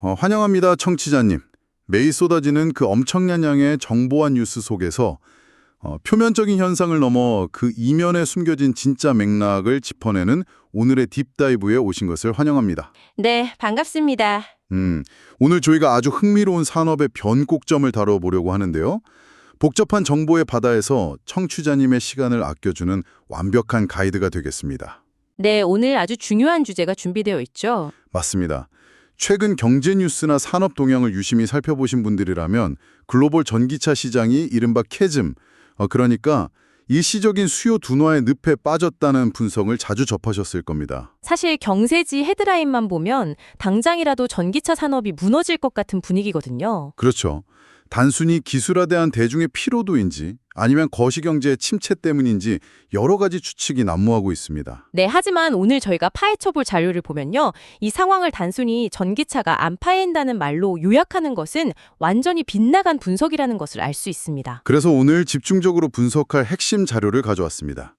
환영합니다, 청취자님. 매일 쏟아지는 그 엄청난 양의 정보와 뉴스 속에서 표면적인 현상을 넘어 그 이면에 숨겨진 진짜 맥락을 짚어내는 오늘의 딥다이브에 오신 것을 환영합니다. 네, 반갑습니다. 오늘 저희가 아주 흥미로운 산업의 변곡점을 다뤄보려고 하는데요. 복잡한 정보의 바다에서 청취자님의 시간을 아껴주는 완벽한 가이드가 되겠습니다. 네, 오늘 아주 중요한 주제가 준비되어 있죠. 맞습니다. 최근 경제 뉴스나 산업 동향을 유심히 살펴보신 분들이라면 글로벌 전기차 시장이 이른바 캐즘, 그러니까 일시적인 수요 둔화의 늪에 빠졌다는 분석을 자주 접하셨을 겁니다. 사실 경제지 헤드라인만 보면 당장이라도 전기차 산업이 무너질 것 같은 분위기거든요. 그렇죠. 단순히 기술화대한 대중의 피로도인지 아니면 거시경제의 침체 때문인지 여러 가지 추측이 난무하고 있습니다. 네, 하지만 오늘 저희가 파헤쳐볼 자료를 보면요. 이 상황을 단순히 전기차가 안 파인다는 말로 요약하는 것은 완전히 빗나간 분석이라는 것을 알 수 있습니다. 그래서 오늘 집중적으로 분석할 핵심 자료를 가져왔습니다.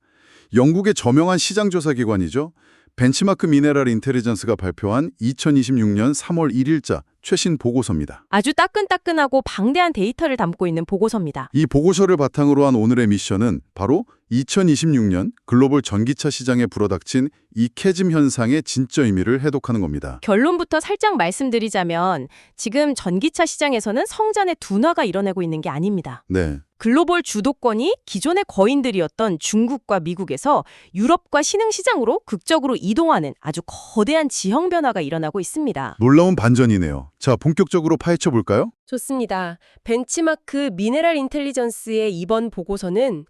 영국의 저명한 시장조사기관이죠. 벤치마크 미네랄 인텔리전스가 발표한 2026년 3월 1일자 최신 보고서입니다. 아주 따끈따끈하고 방대한 데이터를 담고 있는 보고서입니다. 이 보고서를 바탕으로 한 오늘의 미션은 바로 2026년 글로벌 전기차 시장에 불어닥친 이 캐즘 현상의 진짜 의미를 해독하는 겁니다. 결론부터 살짝 말씀드리자면 지금 전기차 시장에서는 성장의 둔화가 일어나고 있는 게 아닙니다. 네. 글로벌 주도권이 기존의 거인들이었던 중국과 미국에서 유럽과 신흥시장으로 극적으로 이동하는 아주 거대한 지형 변화가 일어나고 있습니다. 놀라운 반전이네요. 자, 본격적으로 파헤쳐 볼까요? 좋습니다. 벤치마크 미네랄 인텔리전스의 이번 보고서는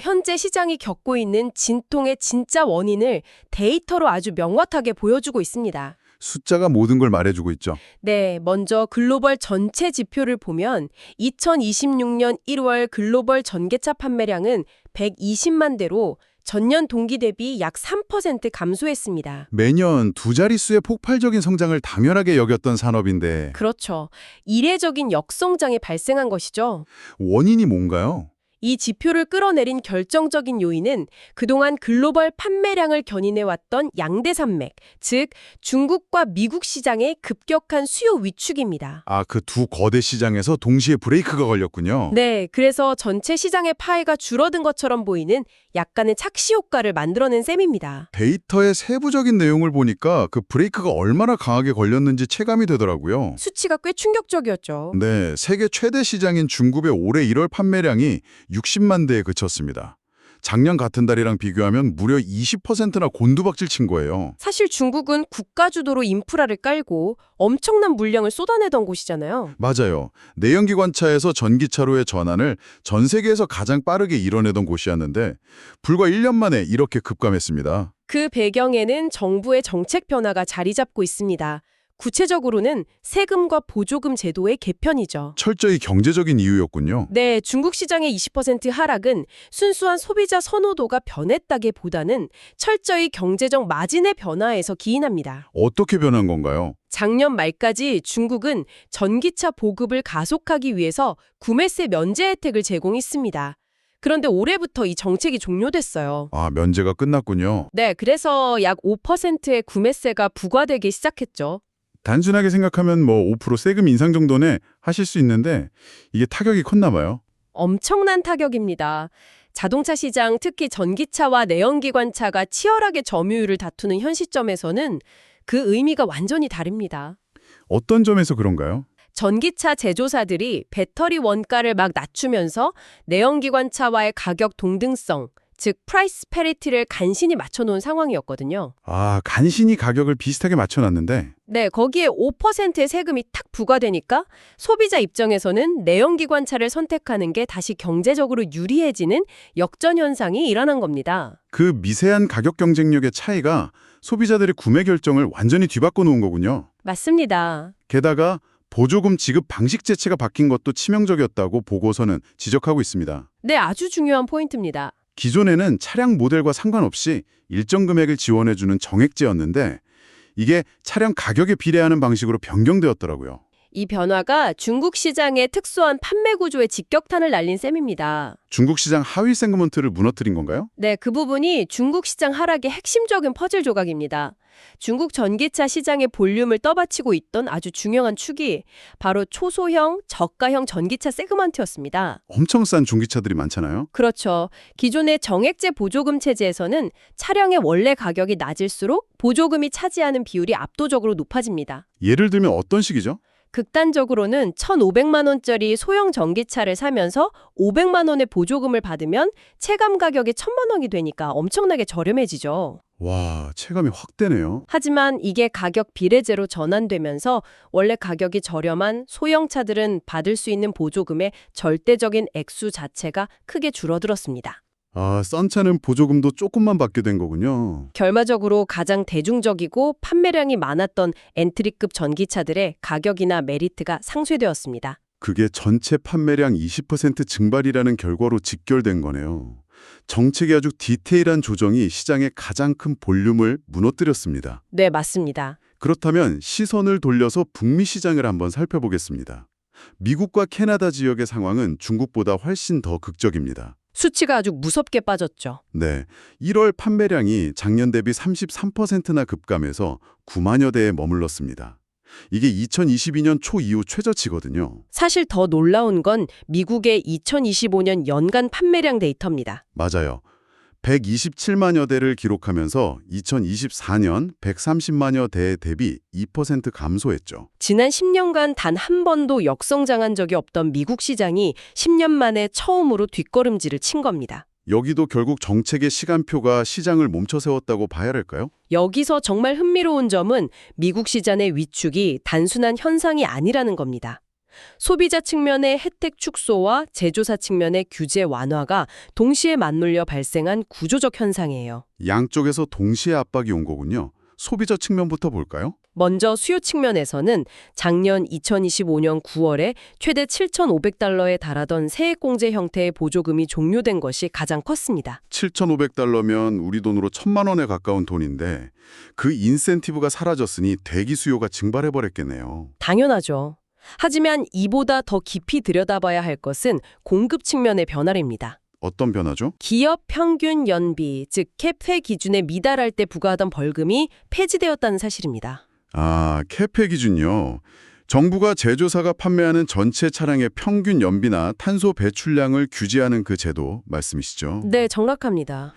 현재 시장이 겪고 있는 진통의 진짜 원인을 데이터로 아주 명확하게 보여주고 있습니다. 숫자가 모든 걸 말해주고 있죠. 네, 먼저 글로벌 전체 지표를 보면 2026년 1월 글로벌 전기차 판매량은 120만 대로 전년 동기 대비 약 3% 감소했습니다. 매년 두 자릿수의 폭발적인 성장을 당연하게 여겼던 산업인데 그렇죠. 이례적인 역성장이 발생한 것이죠. 원인이 뭔가요? 이 지표를 끌어내린 결정적인 요인은 그동안 글로벌 판매량을 견인해왔던 양대 산맥, 즉 중국과 미국 시장의 급격한 수요 위축입니다. 그 두 거대 시장에서 동시에 브레이크가 걸렸군요. 네, 그래서 전체 시장의 파이가 줄어든 것처럼 보이는 약간의 착시 효과를 만들어낸 셈입니다. 데이터의 세부적인 내용을 보니까 그 브레이크가 얼마나 강하게 걸렸는지 체감이 되더라고요. 수치가 꽤 충격적이었죠. 네, 세계 최대 시장인 중국의 올해 1월 판매량이 60만 대에 그쳤습니다. 작년 같은 달이랑 비교하면 무려 20%나 곤두박질 친 거예요. 사실 중국은 국가 주도로 인프라를 깔고 엄청난 물량을 쏟아내던 곳이잖아요. 맞아요. 내연기관차에서 전기차로의 전환을 전 세계에서 가장 빠르게 이뤄내던 곳이었는데 불과 1년 만에 이렇게 급감했습니다. 그 배경에는 정부의 정책 변화가 자리 잡고 있습니다. 구체적으로는 세금과 보조금 제도의 개편이죠. 철저히 경제적인 이유였군요. 네, 중국 시장의 20% 하락은 순수한 소비자 선호도가 변했다기보다는 철저히 경제적 마진의 변화에서 기인합니다. 어떻게 변한 건가요? 작년 말까지 중국은 전기차 보급을 가속하기 위해서 구매세 면제 혜택을 제공했습니다. 그런데 올해부터 이 정책이 종료됐어요. 면제가 끝났군요. 네, 그래서 약 5%의 구매세가 부과되기 시작했죠. 단순하게 생각하면 5% 세금 인상 정도는 하실 수 있는데 이게 타격이 컸나 봐요. 엄청난 타격입니다. 자동차 시장, 특히 전기차와 내연기관차가 치열하게 점유율을 다투는 현 시점에서는 그 의미가 완전히 다릅니다. 어떤 점에서 그런가요? 전기차 제조사들이 배터리 원가를 막 낮추면서 내연기관차와의 가격 동등성, 즉 프라이스 패리티를 간신히 맞춰놓은 상황이었거든요. 간신히 가격을 비슷하게 맞춰놨는데 네, 거기에 5%의 세금이 탁 부과되니까 소비자 입장에서는 내연기관차를 선택하는 게 다시 경제적으로 유리해지는 역전 현상이 일어난 겁니다. 그 미세한 가격 경쟁력의 차이가 소비자들의 구매 결정을 완전히 뒤바꿔 놓은 거군요. 맞습니다. 게다가 보조금 지급 방식 자체가 바뀐 것도 치명적이었다고 보고서는 지적하고 있습니다. 네, 아주 중요한 포인트입니다. 기존에는 차량 모델과 상관없이 일정 금액을 지원해주는 정액제였는데 이게 차량 가격에 비례하는 방식으로 변경되었더라고요. 이 변화가 중국 시장의 특수한 판매 구조에 직격탄을 날린 셈입니다. 중국 시장 하위 세그먼트를 무너뜨린 건가요? 네, 그 부분이 중국 시장 하락의 핵심적인 퍼즐 조각입니다. 중국 전기차 시장의 볼륨을 떠받치고 있던 아주 중요한 축이 바로 초소형, 저가형 전기차 세그먼트였습니다. 엄청 싼 중기차들이 많잖아요. 그렇죠. 기존의 정액제 보조금 체제에서는 차량의 원래 가격이 낮을수록 보조금이 차지하는 비율이 압도적으로 높아집니다. 예를 들면 어떤 식이죠? 극단적으로는 1,500만 원짜리 소형 전기차를 사면서 500만 원의 보조금을 받으면 체감 가격이 1,000만 원이 되니까 엄청나게 저렴해지죠. 와, 체감이 확 되네요. 하지만 이게 가격 비례제로 전환되면서 원래 가격이 저렴한 소형차들은 받을 수 있는 보조금의 절대적인 액수 자체가 크게 줄어들었습니다. 아, 싼 차는 보조금도 조금만 받게 된 거군요. 결과적으로 가장 대중적이고 판매량이 많았던 엔트리급 전기차들의 가격이나 메리트가 상쇄되었습니다. 그게 전체 판매량 20% 증발이라는 결과로 직결된 거네요. 정책의 아주 디테일한 조정이 시장의 가장 큰 볼륨을 무너뜨렸습니다. 네, 맞습니다. 그렇다면 시선을 돌려서 북미 시장을 한번 살펴보겠습니다. 미국과 캐나다 지역의 상황은 중국보다 훨씬 더 극적입니다. 수치가 아주 무섭게 빠졌죠. 네, 1월 판매량이 작년 대비 33%나 급감해서 9만여 대에 머물렀습니다. 이게 2022년 초 이후 최저치거든요. 사실 더 놀라운 건 미국의 2025년 연간 판매량 데이터입니다. 맞아요. 127만여 대를 기록하면서 2024년 130만여 대 대비 2% 감소했죠. 지난 10년간 단 한 번도 역성장한 적이 없던 미국 시장이 10년 만에 처음으로 뒷걸음질을 친 겁니다. 여기도 결국 정책의 시간표가 시장을 멈춰 세웠다고 봐야 할까요? 여기서 정말 흥미로운 점은 미국 시장의 위축이 단순한 현상이 아니라는 겁니다. 소비자 측면의 혜택 축소와 제조사 측면의 규제 완화가 동시에 맞물려 발생한 구조적 현상이에요. 양쪽에서 동시에 압박이 온 거군요. 소비자 측면부터 볼까요? 먼저 수요 측면에서는 작년 2025년 9월에 최대 7,500달러에 달하던 세액공제 형태의 보조금이 종료된 것이 가장 컸습니다. 7,500달러면 우리 돈으로 1,000만 원에 가까운 돈인데 그 인센티브가 사라졌으니 대기 수요가 증발해버렸겠네요. 당연하죠. 하지만 이보다 더 깊이 들여다봐야 할 것은 공급 측면의 변화입니다. 어떤 변화죠? 기업 평균 연비, 즉 캡회 기준에 미달할 때 부과하던 벌금이 폐지되었다는 사실입니다. 아, 캐페 기준요. 정부가 제조사가 판매하는 전체 차량의 평균 연비나 탄소 배출량을 규제하는 그 제도 말씀이시죠? 네, 정확합니다.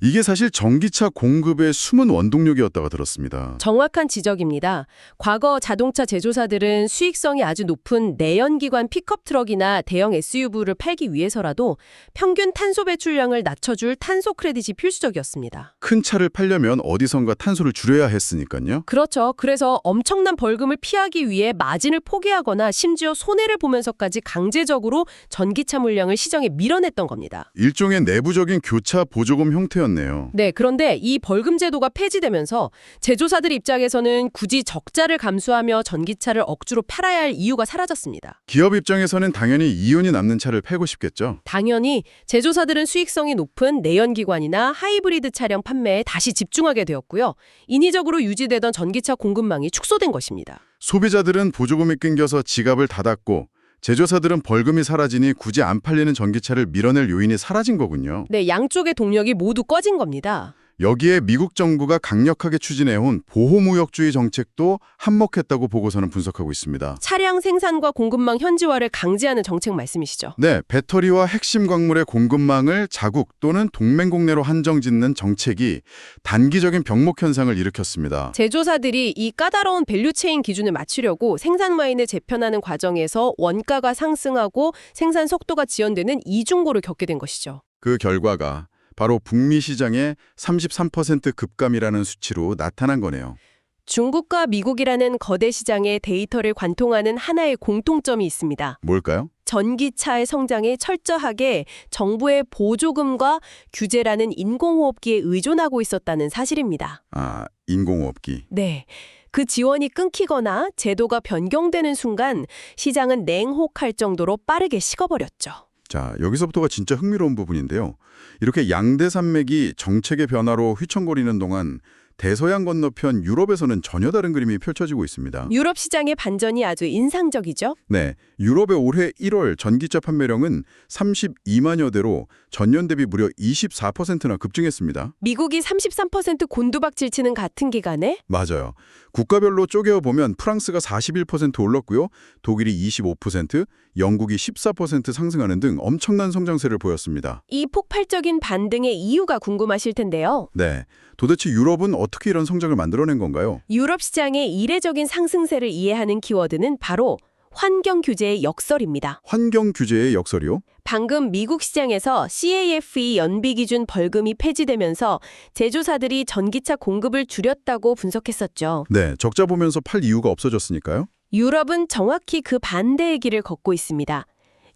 이게 사실 전기차 공급의 숨은 원동력이었다가 들었습니다. 정확한 지적입니다. 과거 자동차 제조사들은 수익성이 아주 높은 내연기관 픽업 트럭이나 대형 SUV를 팔기 위해서라도 평균 탄소 배출량을 낮춰줄 탄소 크레딧이 필수적이었습니다. 큰 차를 팔려면 어디선가 탄소를 줄여야 했으니까요. 그렇죠. 그래서 엄청난 벌금을 피하기 위해 마진을 포기하거나 심지어 손해를 보면서까지 강제적으로 전기차 물량을 시장에 밀어냈던 겁니다. 일종의 내부적인 교차 보조금 형태였네요. 네, 그런데 이 벌금 제도가 폐지되면서 제조사들 입장에서는 굳이 적자를 감수하며 전기차를 억지로 팔아야 할 이유가 사라졌습니다. 기업 입장에서는 당연히 이윤이 남는 차를 팔고 싶겠죠. 당연히 제조사들은 수익성이 높은 내연기관이나 하이브리드 차량 판매에 다시 집중하게 되었고요. 인위적으로 유지되던 전기차 공급망이 축소된 것입니다. 소비자들은 보조금이 끊겨서 지갑을 닫았고 제조사들은 벌금이 사라지니 굳이 안 팔리는 전기차를 밀어낼 요인이 사라진 거군요. 네, 양쪽의 동력이 모두 꺼진 겁니다. 여기에 미국 정부가 강력하게 추진해온 보호무역주의 정책도 한몫했다고 보고서는 분석하고 있습니다. 차량 생산과 공급망 현지화를 강제하는 정책 말씀이시죠? 네, 배터리와 핵심 광물의 공급망을 자국 또는 동맹국내로 한정짓는 정책이 단기적인 병목 현상을 일으켰습니다. 제조사들이 이 까다로운 밸류체인 기준을 맞추려고 생산 라인을 재편하는 과정에서 원가가 상승하고 생산 속도가 지연되는 이중고를 겪게 된 것이죠. 그 결과가 바로 북미 시장의 33% 급감이라는 수치로 나타난 거네요. 중국과 미국이라는 거대 시장에 데이터를 관통하는 하나의 공통점이 있습니다. 뭘까요? 전기차의 성장에 철저하게 정부의 보조금과 규제라는 인공호흡기에 의존하고 있었다는 사실입니다. 아, 인공호흡기. 네. 그 지원이 끊기거나 제도가 변경되는 순간 시장은 냉혹할 정도로 빠르게 식어버렸죠. 자, 여기서부터가 진짜 흥미로운 부분인데요. 이렇게 양대 산맥이 정책의 변화로 휘청거리는 동안 대서양 건너편 유럽에서는 전혀 다른 그림이 펼쳐지고 있습니다. 유럽 시장의 반전이 아주 인상적이죠. 네, 유럽의 올해 1월 전기차 판매량은 32만여 대로 전년 대비 무려 24%나 급증했습니다. 미국이 33% 곤두박질치는 같은 기간에 맞아요. 국가별로 쪼개어 보면 프랑스가 41% 올랐고요. 독일이 25%, 영국이 14% 상승하는 등 엄청난 성장세를 보였습니다. 이 폭발적인 반등의 이유가 궁금하실 텐데요. 네, 도대체 유럽은 어떻게 이런 성장을 만들어낸 건가요? 유럽 시장의 이례적인 상승세를 이해하는 키워드는 바로 환경 규제의 역설입니다. 환경 규제의 역설이요? 방금 미국 시장에서 CAFE 연비 기준 벌금이 폐지되면서 제조사들이 전기차 공급을 줄였다고 분석했었죠. 네, 적자 보면서 팔 이유가 없어졌으니까요. 유럽은 정확히 그 반대의 길을 걷고 있습니다.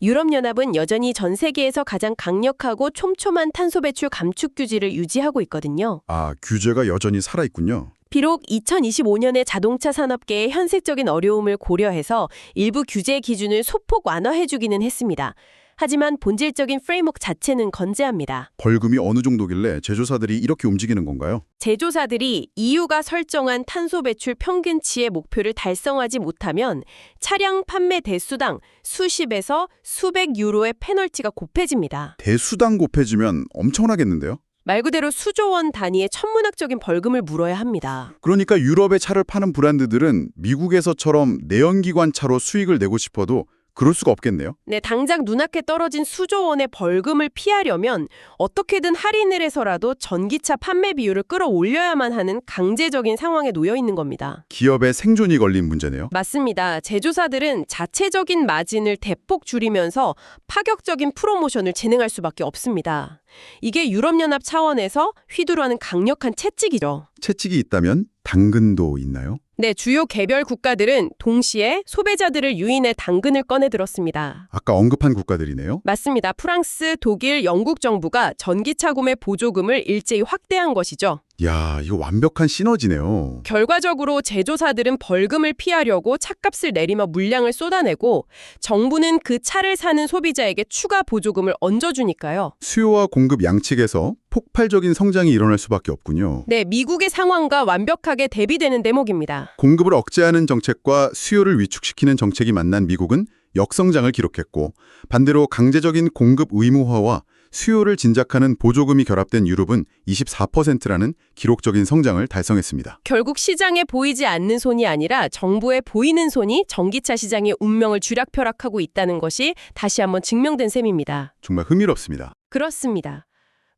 유럽연합은 여전히 전 세계에서 가장 강력하고 촘촘한 탄소 배출 감축 규제를 유지하고 있거든요. 아, 규제가 여전히 살아있군요. 비록 2025년에 자동차 산업계의 현실적인 어려움을 고려해서 일부 규제 기준을 소폭 완화해주기는 했습니다. 하지만 본질적인 프레임워크 자체는 건재합니다. 벌금이 어느 정도길래 제조사들이 이렇게 움직이는 건가요? 제조사들이 EU가 설정한 탄소 배출 평균치의 목표를 달성하지 못하면 차량 판매 대수당 수십에서 수백 유로의 페널티가 곱해집니다. 대수당 곱해지면 엄청나겠는데요? 말 그대로 수조 원 단위의 천문학적인 벌금을 물어야 합니다. 그러니까 유럽의 차를 파는 브랜드들은 미국에서처럼 내연기관 차로 수익을 내고 싶어도 그럴 수가 없겠네요. 네, 당장 눈앞에 떨어진 수조 원의 벌금을 피하려면 어떻게든 할인을 해서라도 전기차 판매 비율을 끌어올려야만 하는 강제적인 상황에 놓여 있는 겁니다. 기업의 생존이 걸린 문제네요. 맞습니다. 제조사들은 자체적인 마진을 대폭 줄이면서 파격적인 프로모션을 진행할 수밖에 없습니다. 이게 유럽연합 차원에서 휘두르는 강력한 채찍이죠. 채찍이 있다면 당근도 있나요? 네, 주요 개별 국가들은 동시에 소비자들을 유인해 당근을 꺼내들었습니다. 아까 언급한 국가들이네요. 맞습니다. 프랑스, 독일, 영국 정부가 전기차 구매 보조금을 일제히 확대한 것이죠. 야, 이거 완벽한 시너지네요. 결과적으로 제조사들은 벌금을 피하려고 차값을 내리며 물량을 쏟아내고 정부는 그 차를 사는 소비자에게 추가 보조금을 얹어주니까요. 수요와 공급 양측에서 폭발적인 성장이 일어날 수밖에 없군요. 네, 미국의 상황과 완벽하게 대비되는 대목입니다. 공급을 억제하는 정책과 수요를 위축시키는 정책이 만난 미국은 역성장을 기록했고 반대로 강제적인 공급 의무화와 수요를 진작하는 보조금이 결합된 유럽은 24%라는 기록적인 성장을 달성했습니다. 결국 시장에 보이지 않는 손이 아니라 정부에 보이는 손이 전기차 시장의 운명을 쥐락펴락하고 있다는 것이 다시 한번 증명된 셈입니다. 정말 흥미롭습니다. 그렇습니다.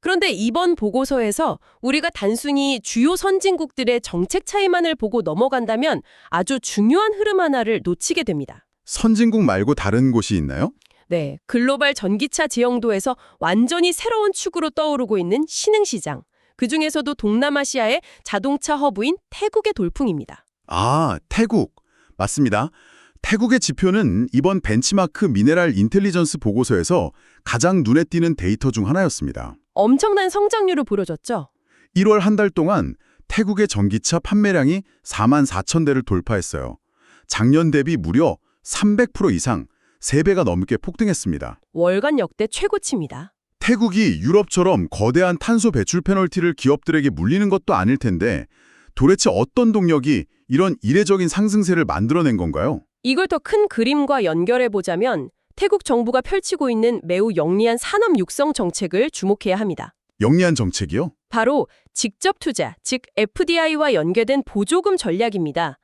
그런데 이번 보고서에서 우리가 단순히 주요 선진국들의 정책 차이만을 보고 넘어간다면 아주 중요한 흐름 하나를 놓치게 됩니다. 선진국 말고 다른 곳이 있나요? 네, 글로벌 전기차 지형도에서 완전히 새로운 축으로 떠오르고 있는 신흥시장. 그중에서도 동남아시아의 자동차 허브인 태국의 돌풍입니다. 아, 태국. 맞습니다. 태국의 지표는 이번 벤치마크 미네랄 인텔리전스 보고서에서 가장 눈에 띄는 데이터 중 하나였습니다. 엄청난 성장률을 보여줬죠. 1월 한 달 동안 태국의 전기차 판매량이 4만 4천 대를 돌파했어요. 작년 대비 무려 300% 이상, 3배가 넘게 폭등했습니다. 월간 역대 최고치입니다. 태국이 유럽처럼 거대한 탄소 배출 페널티를 기업들에게 물리는 것도 아닐 텐데 도대체 어떤 동력이 이런 이례적인 상승세를 만들어낸 건가요? 이걸 더 큰 그림과 연결해보자면 태국 정부가 펼치고 있는 매우 영리한 산업 육성 정책을 주목해야 합니다. 영리한 정책이요? 바로 직접 투자, 즉 FDI와 연계된 보조금 전략입니다.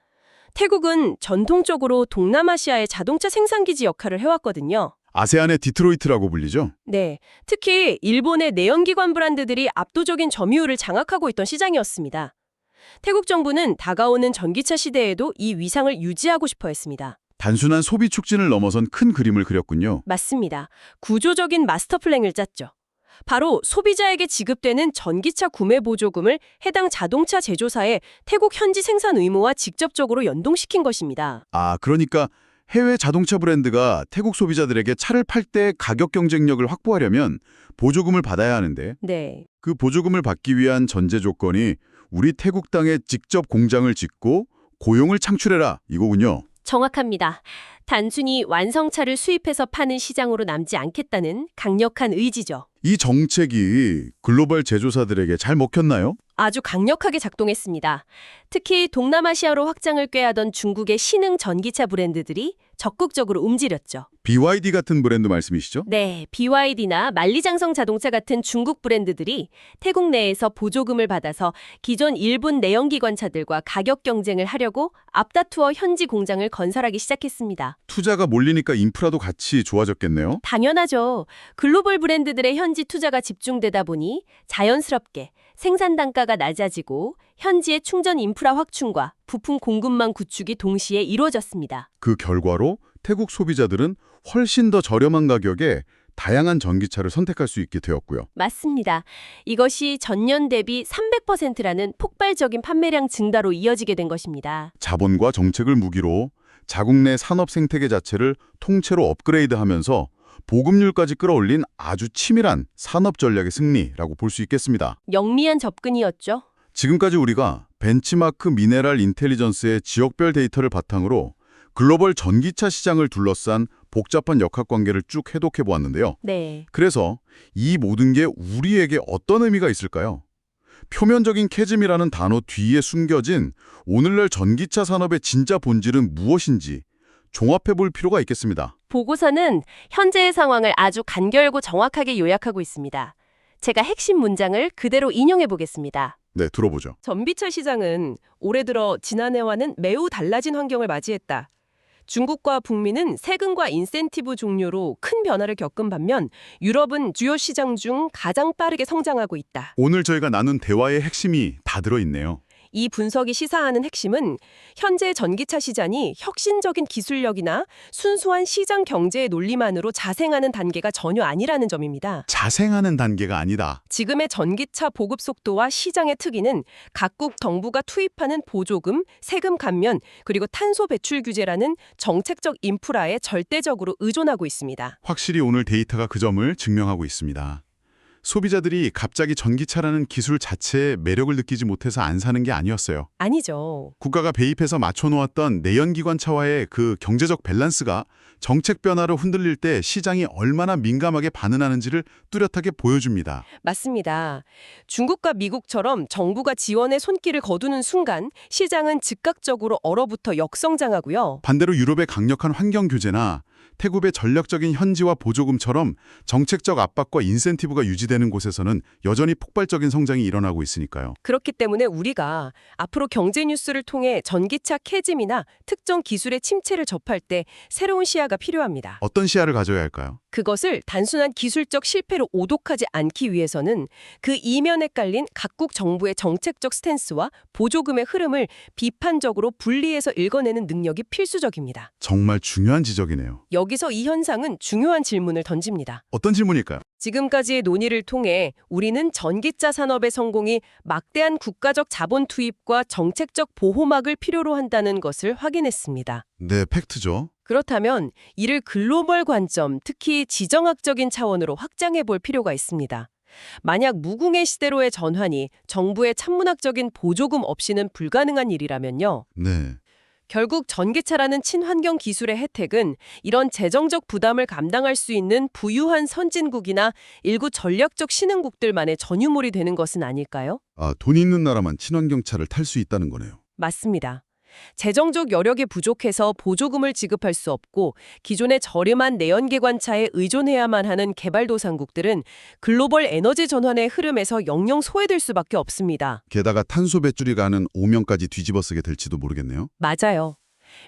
태국은 전통적으로 동남아시아의 자동차 생산기지 역할을 해왔거든요. 아세안의 디트로이트라고 불리죠? 네, 특히 일본의 내연기관 브랜드들이 압도적인 점유율을 장악하고 있던 시장이었습니다. 태국 정부는 다가오는 전기차 시대에도 이 위상을 유지하고 싶어 했습니다. 단순한 소비 촉진을 넘어선 큰 그림을 그렸군요. 맞습니다. 구조적인 마스터 플랜을 짰죠. 바로 소비자에게 지급되는 전기차 구매 보조금을 해당 자동차 제조사의 태국 현지 생산 의무와 직접적으로 연동시킨 것입니다. 아, 그러니까 해외 자동차 브랜드가 태국 소비자들에게 차를 팔 때 가격 경쟁력을 확보하려면 보조금을 받아야 하는데 네. 그 보조금을 받기 위한 전제 조건이 우리 태국 땅에 직접 공장을 짓고 고용을 창출해라 이거군요. 정확합니다. 단순히 완성차를 수입해서 파는 시장으로 남지 않겠다는 강력한 의지죠. 이 정책이 글로벌 제조사들에게 잘 먹혔나요? 아주 강력하게 작동했습니다. 특히 동남아시아로 확장을 꾀하던 중국의 신흥 전기차 브랜드들이 적극적으로 움직였죠. BYD 같은 브랜드 말씀이시죠? 네, BYD나 만리장성 자동차 같은 중국 브랜드들이 태국 내에서 보조금을 받아서 기존 일본 내연기관차들과 가격 경쟁을 하려고 앞다투어 현지 공장을 건설하기 시작했습니다. 투자가 몰리니까 인프라도 같이 좋아졌겠네요. 당연하죠. 글로벌 브랜드들의 현지 투자가 집중되다 보니 자연스럽게 생산 단가가 낮아지고 현지의 충전 인프라 확충과 부품 공급망 구축이 동시에 이루어졌습니다. 그 결과로 태국 소비자들은 훨씬 더 저렴한 가격에 다양한 전기차를 선택할 수 있게 되었고요. 맞습니다. 이것이 전년 대비 300%라는 폭발적인 판매량 증가로 이어지게 된 것입니다. 자본과 정책을 무기로 자국 내 산업 생태계 자체를 통째로 업그레이드하면서 보급률까지 끌어올린 아주 치밀한 산업 전략의 승리라고 볼 수 있겠습니다. 영리한 접근이었죠. 지금까지 우리가 벤치마크 미네랄 인텔리전스의 지역별 데이터를 바탕으로 글로벌 전기차 시장을 둘러싼 복잡한 역학관계를 쭉 해독해 보았는데요. 네. 그래서 이 모든 게 우리에게 어떤 의미가 있을까요? 표면적인 캐즘이라는 단어 뒤에 숨겨진 오늘날 전기차 산업의 진짜 본질은 무엇인지 종합해 볼 필요가 있겠습니다. 보고서는 현재의 상황을 아주 간결고 정확하게 요약하고 있습니다. 제가 핵심 문장을 그대로 인용해 보겠습니다. 네, 들어보죠. 전기차 시장은 올해 들어 지난해와는 매우 달라진 환경을 맞이했다. 중국과 북미는 세금과 인센티브 종류로 큰 변화를 겪은 반면 유럽은 주요 시장 중 가장 빠르게 성장하고 있다. 오늘 저희가 나눈 대화의 핵심이 다 들어있네요. 이 분석이 시사하는 핵심은 현재 전기차 시장이 혁신적인 기술력이나 순수한 시장 경제의 논리만으로 자생하는 단계가 전혀 아니라는 점입니다. 자생하는 단계가 아니다. 지금의 전기차 보급 속도와 시장의 특이는 각국 정부가 투입하는 보조금, 세금 감면, 그리고 탄소 배출 규제라는 정책적 인프라에 절대적으로 의존하고 있습니다. 확실히 오늘 데이터가 그 점을 증명하고 있습니다. 소비자들이 갑자기 전기차라는 기술 자체의 매력을 느끼지 못해서 안 사는 게 아니었어요. 아니죠. 국가가 배입해서 맞춰놓았던 내연기관차와의 그 경제적 밸런스가 정책 변화로 흔들릴 때 시장이 얼마나 민감하게 반응하는지를 뚜렷하게 보여줍니다. 맞습니다. 중국과 미국처럼 정부가 지원에 손길을 거두는 순간 시장은 즉각적으로 얼어붙어 역성장하고요. 반대로 유럽의 강력한 환경 규제나 태국의 전략적인 현지화 보조금처럼 정책적 압박과 인센티브가 유지되는 곳에서는 여전히 폭발적인 성장이 일어나고 있으니까요. 그렇기 때문에 우리가 앞으로 경제 뉴스를 통해 전기차 캐즘이나 특정 기술의 침체를 접할 때 새로운 시야가 필요합니다. 어떤 시야를 가져야 할까요? 그것을 단순한 기술적 실패로 오독하지 않기 위해서는 그 이면에 깔린 각국 정부의 정책적 스탠스와 보조금의 흐름을 비판적으로 분리해서 읽어내는 능력이 필수적입니다. 정말 중요한 지적이네요. 여기서 이 현상은 중요한 질문을 던집니다. 어떤 질문일까요? 지금까지의 논의를 통해 우리는 전기차 산업의 성공이 막대한 국가적 자본 투입과 정책적 보호막을 필요로 한다는 것을 확인했습니다. 네, 팩트죠. 그렇다면 이를 글로벌 관점, 특히 지정학적인 차원으로 확장해 볼 필요가 있습니다. 만약 무궁의 시대로의 전환이 정부의 천문학적인 보조금 없이는 불가능한 일이라면요. 네. 결국 전기차라는 친환경 기술의 혜택은 이런 재정적 부담을 감당할 수 있는 부유한 선진국이나 일부 전략적 신흥국들만의 전유물이 되는 것은 아닐까요? 돈 있는 나라만 친환경차를 탈 수 있다는 거네요. 맞습니다. 재정적 여력이 부족해서 보조금을 지급할 수 없고 기존의 저렴한 내연기관차에 의존해야만 하는 개발도상국들은 글로벌 에너지 전환의 흐름에서 영영 소외될 수밖에 없습니다. 게다가 탄소 배출이 가는 오명까지 뒤집어쓰게 될지도 모르겠네요. 맞아요.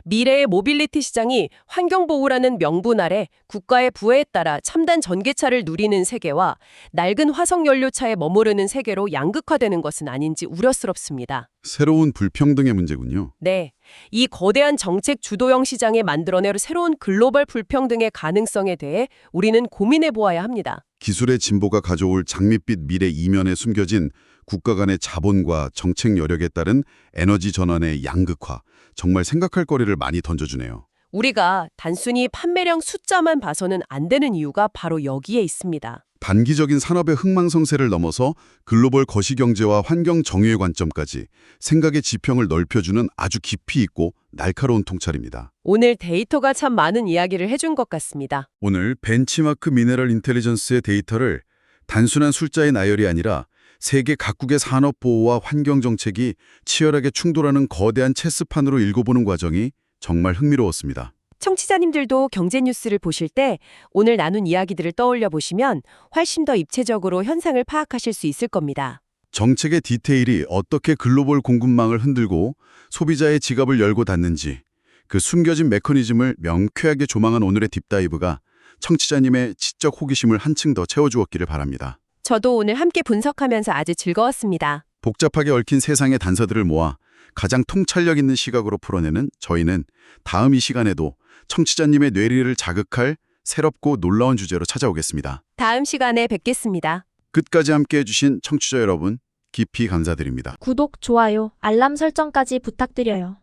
미래의 모빌리티 시장이 환경보호라는 명분 아래 국가의 부에 따라 첨단 전기차를 누리는 세계와 낡은 화석연료차에 머무르는 세계로 양극화되는 것은 아닌지 우려스럽습니다. 새로운 불평등의 문제군요. 네, 이 거대한 정책 주도형 시장에 만들어낼 새로운 글로벌 불평등의 가능성에 대해 우리는 고민해 보아야 합니다. 기술의 진보가 가져올 장밋빛 미래 이면에 숨겨진 국가 간의 자본과 정책 여력에 따른 에너지 전환의 양극화, 정말 생각할 거리를 많이 던져주네요. 우리가 단순히 판매량 숫자만 봐서는 안 되는 이유가 바로 여기에 있습니다. 단기적인 산업의 흥망성쇠를 넘어서 글로벌 거시경제와 환경 정의의 관점까지 생각의 지평을 넓혀주는 아주 깊이 있고 날카로운 통찰입니다. 오늘 데이터가 참 많은 이야기를 해준 것 같습니다. 오늘 벤치마크 미네랄 인텔리전스의 데이터를 단순한 숫자의 나열이 아니라 세계 각국의 산업 보호와 환경 정책이 치열하게 충돌하는 거대한 체스판으로 읽어보는 과정이 정말 흥미로웠습니다. 청취자님들도 경제 뉴스를 보실 때 오늘 나눈 이야기들을 떠올려 보시면 훨씬 더 입체적으로 현상을 파악하실 수 있을 겁니다. 정책의 디테일이 어떻게 글로벌 공급망을 흔들고 소비자의 지갑을 열고 닫는지 그 숨겨진 메커니즘을 명쾌하게 조망한 오늘의 딥다이브가 청취자님의 지적 호기심을 한층 더 채워주었기를 바랍니다. 저도 오늘 함께 분석하면서 아주 즐거웠습니다. 복잡하게 얽힌 세상의 단서들을 모아 가장 통찰력 있는 시각으로 풀어내는 저희는 다음 이 시간에도 청취자님의 뇌리를 자극할 새롭고 놀라운 주제로 찾아오겠습니다. 다음 시간에 뵙겠습니다. 끝까지 함께해 주신 청취자 여러분, 깊이 감사드립니다. 구독, 좋아요, 알람 설정까지 부탁드려요.